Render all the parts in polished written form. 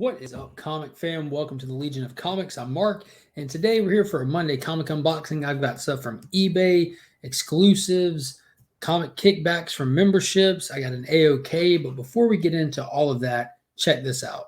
What is up, comic fam? Welcome to the Legion of Comics. I'm Mark, and today we're here for a Monday comic unboxing. I've got stuff from eBay, exclusives, comic kickbacks from memberships. I got an AOK, but before we get into all of that, check this out.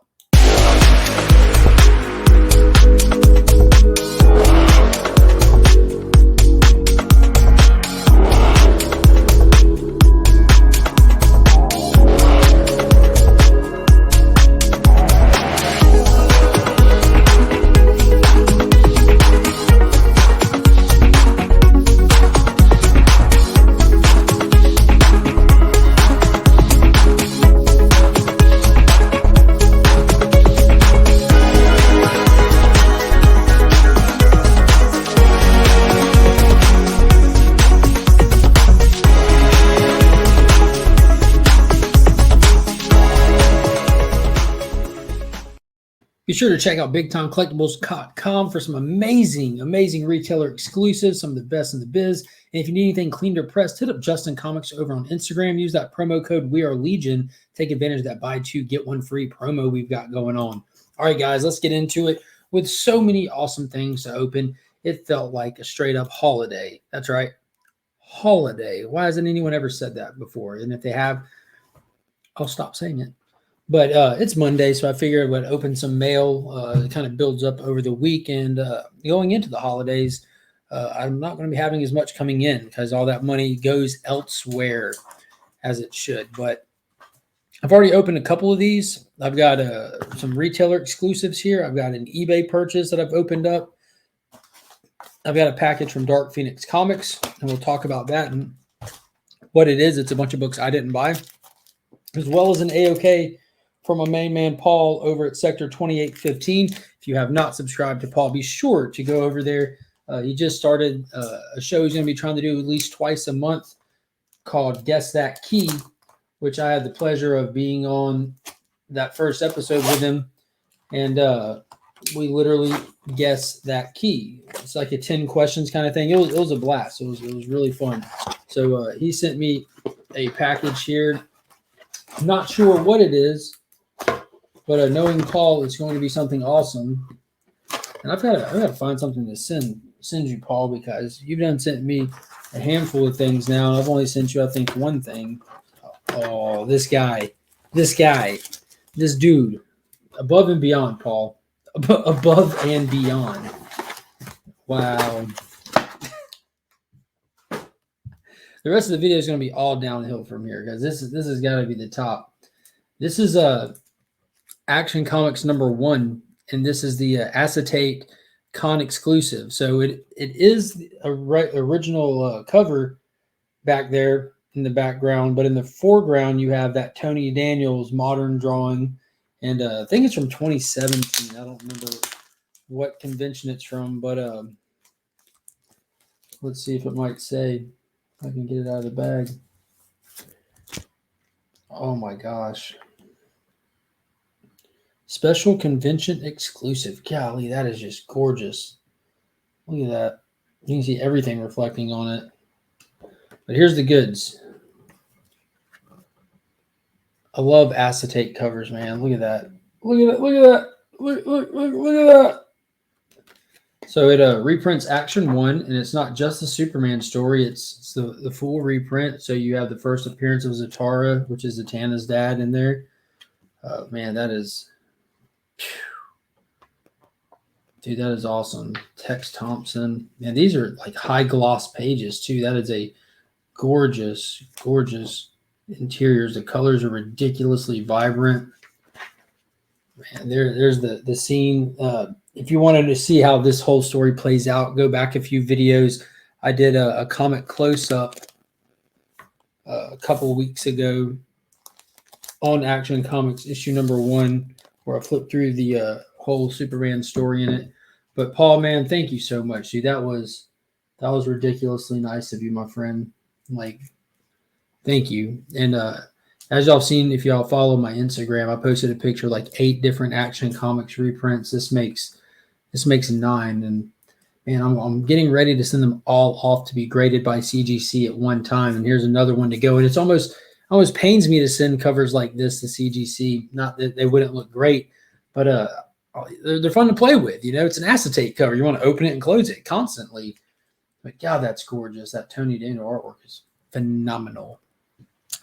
Be sure to check out BigTimeCollectibles.com for some amazing retailer exclusives, some of the best in the biz. And if you need anything cleaned or pressed, hit up Justin Comics over on Instagram. Use that promo code WeAreLegion. Take advantage of that buy two, get one free promo we've got going on. All right, guys, let's get into it. With so many awesome things to open, it felt like a straight up holiday. That's right, holiday. Why hasn't anyone ever said that before? And if they have, I'll stop saying it. But it's Monday, so I figured I would open some mail. It kind of builds up over the week, and going into the holidays, I'm not going to be having as much coming in because all that money goes elsewhere, as it should. But I've already opened a couple of these. I've got some retailer exclusives here. I've got an eBay purchase that I've opened up. I've got a package from Dark Phoenix Comics, and we'll talk about that and what it is. It's a bunch of books I didn't buy, as well as an AOK from my main man, Paul, over at Sector 2815. If you have not subscribed to Paul, be sure to go over there. He just started a show he's going to be trying to do at least twice a month called Guess That Key, which I had the pleasure of being on that first episode with him. And we literally guess that key. It's like a 10 questions kind of thing. It was a blast. It was really fun. So he sent me a package here. I'm not sure what it is, but knowing Paul, it's going to be something awesome. And I've got to find something to send you, Paul, because you've done sent me a handful of things now, and I've only sent you, I think, one thing. Oh, this dude, above and beyond, Paul, above and beyond. Wow. The rest of the video is going to be all downhill from here, guys. This has got to be the top. This is Action Comics #1, and this is the Acetate Con exclusive. So it is a original cover back there in the background, but in the foreground you have that Tony Daniels modern drawing, and I think it's from 2017. I don't remember what convention it's from, but let's see if it might say. If I can get it out of the bag. Oh my gosh. Special convention exclusive. Golly, that is just gorgeous. Look at that. You can see everything reflecting on it. But here's the goods. I love acetate covers, man. Look at that. Look at that. Look at that. Look at that. So it reprints Action 1, and it's not just the Superman story. It's the full reprint. So you have the first appearance of Zatara, which is Zatanna's dad, in there. Man, that is... Dude, that is awesome. Tex Thompson. Man, these are like high gloss pages, too. That is a gorgeous, gorgeous interiors. The colors are ridiculously vibrant. Man, there's the scene. If you wanted to see how this whole story plays out, go back a few videos. I did a comic close-up a couple of weeks ago on Action Comics issue #1, where I flipped through the whole Superman story in it. But Paul, man, thank you so much, dude. That was ridiculously nice of you, my friend. Like, thank you. And as y'all have seen, if y'all follow my Instagram, I posted a picture of like 8 different Action Comics reprints. This makes 9, and man, I'm getting ready to send them all off to be graded by CGC at one time. And here's another one to go. And it's almost pains me to send covers like this to CGC. Not that they wouldn't look great, But they're fun to play with. You know, it's an acetate cover. You want to open it and close it constantly. But God, that's gorgeous. That Tony Daniel artwork is phenomenal.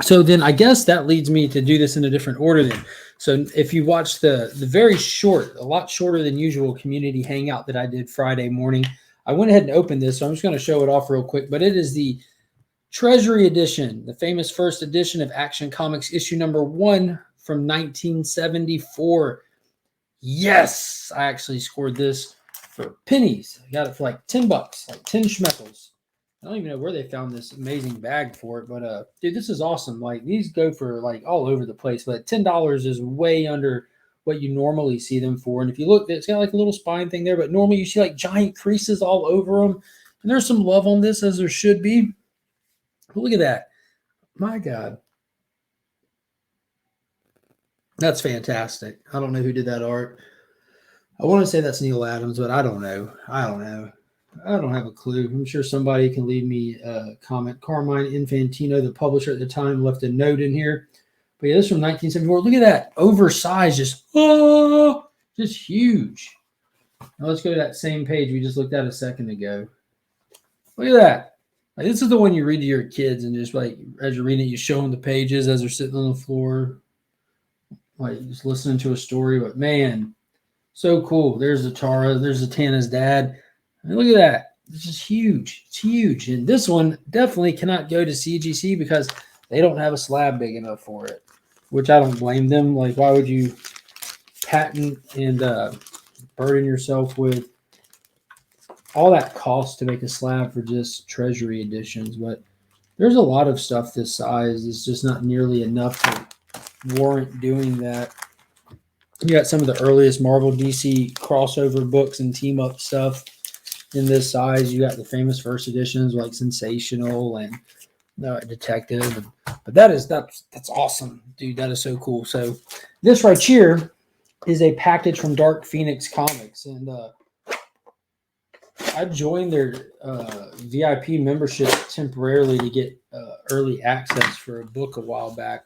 So then I guess that leads me to do this in a different order then. So if you watch the very short, a lot shorter than usual community hangout that I did Friday morning, I went ahead and opened this. So I'm just going to show it off real quick. But it is the Treasury edition, the famous first edition of Action Comics issue number 1 from 1974. Yes, I actually scored this for pennies. I got it for like $10, like 10 schmeckles. I don't even know where they found this amazing bag for it, but dude, this is awesome. Like these go for like all over the place, but $10 is way under what you normally see them for. And if you look, it's got like a little spine thing there, but normally you see like giant creases all over them. And there's some love on this, as there should be. Look at that. My God. That's fantastic. I don't know who did that art. I want to say that's Neil Adams, but I don't know. I don't have a clue. I'm sure somebody can leave me a comment. Carmine Infantino, the publisher at the time, left a note in here. But yeah, this is from 1974. Look at that. Oversized, just huge. Now let's go to that same page we just looked at a second ago. Look at that. Like, this is the one you read to your kids and just like, as you're reading it, you show them the pages as they're sitting on the floor. Like just listening to a story. But man, so cool. There's Zatara. There's Zatanna's dad. And look at that. This is huge. It's huge. And this one definitely cannot go to CGC because they don't have a slab big enough for it, which I don't blame them. Like, why would you patent and burden yourself with all that cost to make a slab for just Treasury editions? But there's a lot of stuff this size. It's just not nearly enough to warrant doing that. You got some of the earliest Marvel DC crossover books and team up stuff in this size. You got the famous first editions like Sensational and Detective. But that's awesome, dude. That is so cool. So this right here is a package from Dark Phoenix Comics, and I joined their VIP membership temporarily to get early access for a book a while back.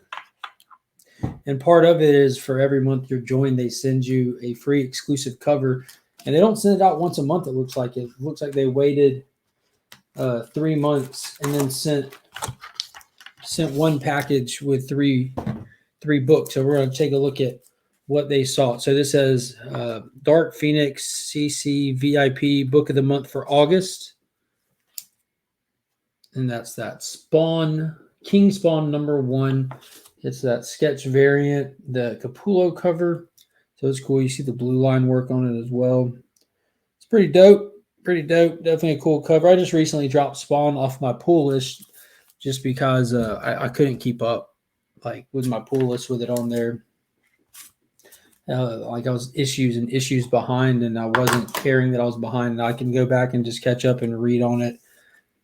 And part of it is for every month you're joined, they send you a free exclusive cover. And they don't send it out once a month, it looks like. It looks like they waited 3 months and then sent one package with three books. So we're going to take a look at what they saw. So this says Dark Phoenix CC VIP Book of the Month for August. And that's that Spawn, King Spawn number 1. It's that sketch variant, the Capullo cover. So it's cool. You see the blue line work on it as well. It's pretty dope. Pretty dope. Definitely a cool cover. I just recently dropped Spawn off my pull list just because I couldn't keep up like with my pull list with it on there. Like I was issues behind, and I wasn't caring that I was behind. And I can go back and just catch up and read on it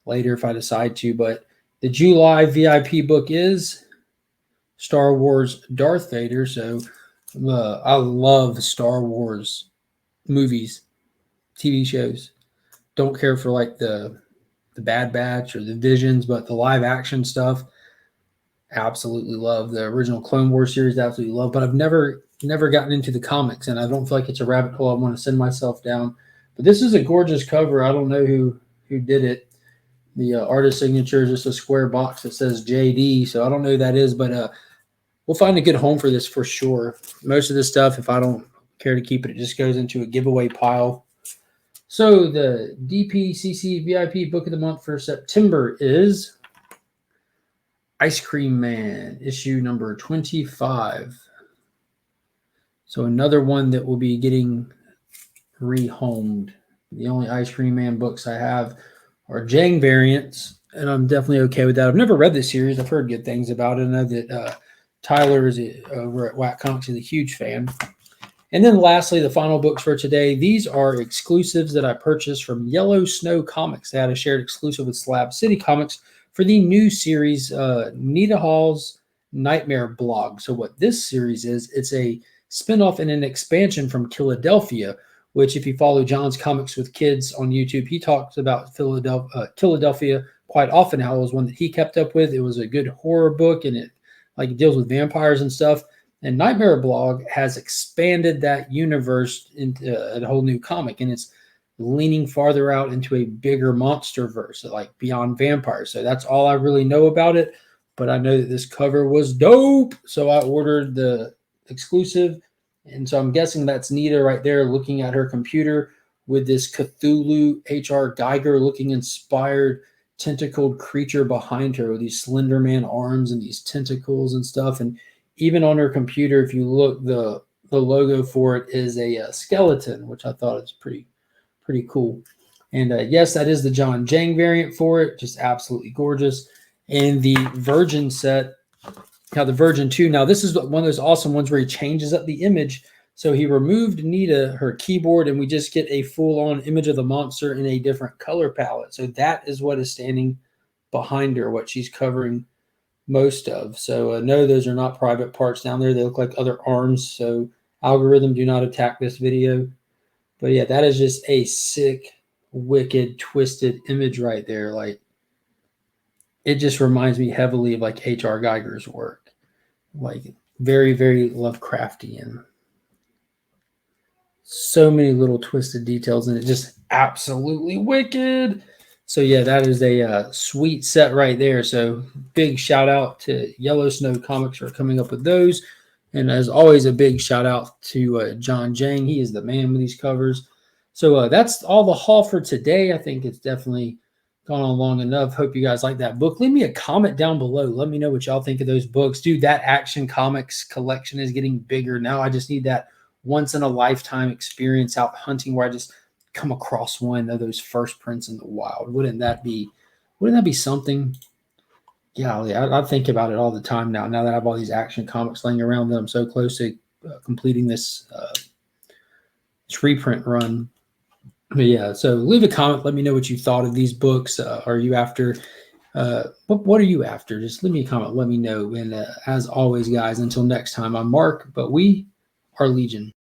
later if I decide to. But the July VIP book is Star Wars Darth Vader. So I love Star Wars movies, TV shows. Don't care for like the Bad Batch or the Visions, but the live action stuff, absolutely love. The original Clone Wars series, absolutely love. But I've never gotten into the comics, and I don't feel like it's a rabbit hole I want to send myself down. But this is a gorgeous cover. I don't know who did it. The artist signature is just a square box that says JD, so I don't know who that is, but we'll find a good home for this for sure. Most of this stuff, if I don't care to keep it, it just goes into a giveaway pile. So the DPCC VIP Book of the Month for September is Ice Cream Man, issue number 25. So another one that will be getting rehomed. The only Ice Cream Man books I have are Jang variants, and I'm definitely okay with that. I've never read this series. I've heard good things about it. I know that Tyler is over at Whack Comics is a huge fan. And then lastly, the final books for today. These are exclusives that I purchased from Yellow Snow Comics. They had a shared exclusive with Slab City Comics for the new series, Nita Hall's Nightmare Blog. So what this series is, it's a spinoff and an expansion from Philadelphia, which if you follow John's Comics with Kids on YouTube, he talks about Philadelphia quite often, how it was one that he kept up with. It was a good horror book, and it deals with vampires and stuff. And Nightmare Blog has expanded that universe into a whole new comic, and it's leaning farther out into a bigger monster verse, like beyond vampires. So that's all I really know about it. But I know that this cover was dope, so I ordered the exclusive. And so I'm guessing that's Nita right there looking at her computer with this Cthulhu H.R. Geiger looking inspired tentacled creature behind her with these Slender Man arms and these tentacles and stuff. And even on her computer, if you look, the logo for it is a skeleton, which I thought is pretty cool. And yes, that is the John Jang variant for it, just absolutely gorgeous. And the Virgin set, now the Virgin 2. Now this is one of those awesome ones where he changes up the image. So he removed Nita, her keyboard, and we just get a full-on image of the monster in a different color palette. So that is what is standing behind her, what she's covering most of. So no, those are not private parts down there. They look like other arms. So algorithm, do not attack this video. But yeah, that is just a sick, wicked, twisted image right there. Like, it just reminds me heavily of like H.R. Geiger's work. Like, very, very Lovecraftian. So many little twisted details, and it just absolutely wicked. So yeah, that is a sweet set right there. So big shout out to Yellow Snow Comics for coming up with those. And as always, a big shout out to John Jang. He is the man with these covers. So that's all the haul for today. I think it's definitely gone on long enough. Hope you guys like that book. Leave me a comment down below. Let me know what y'all think of those books. Dude, that Action Comics collection is getting bigger. Now I just need that once-in-a-lifetime experience out hunting where I just come across one of those first prints in the wild. Wouldn't that be something? Yeah, I think about it all the time now that I have all these Action Comics laying around that I'm so close to completing this reprint run. But yeah, so leave a comment. Let me know what you thought of these books. Are you after what are you after? Just leave me a comment. Let me know. And as always, guys, until next time, I'm Mark, but we are Legion.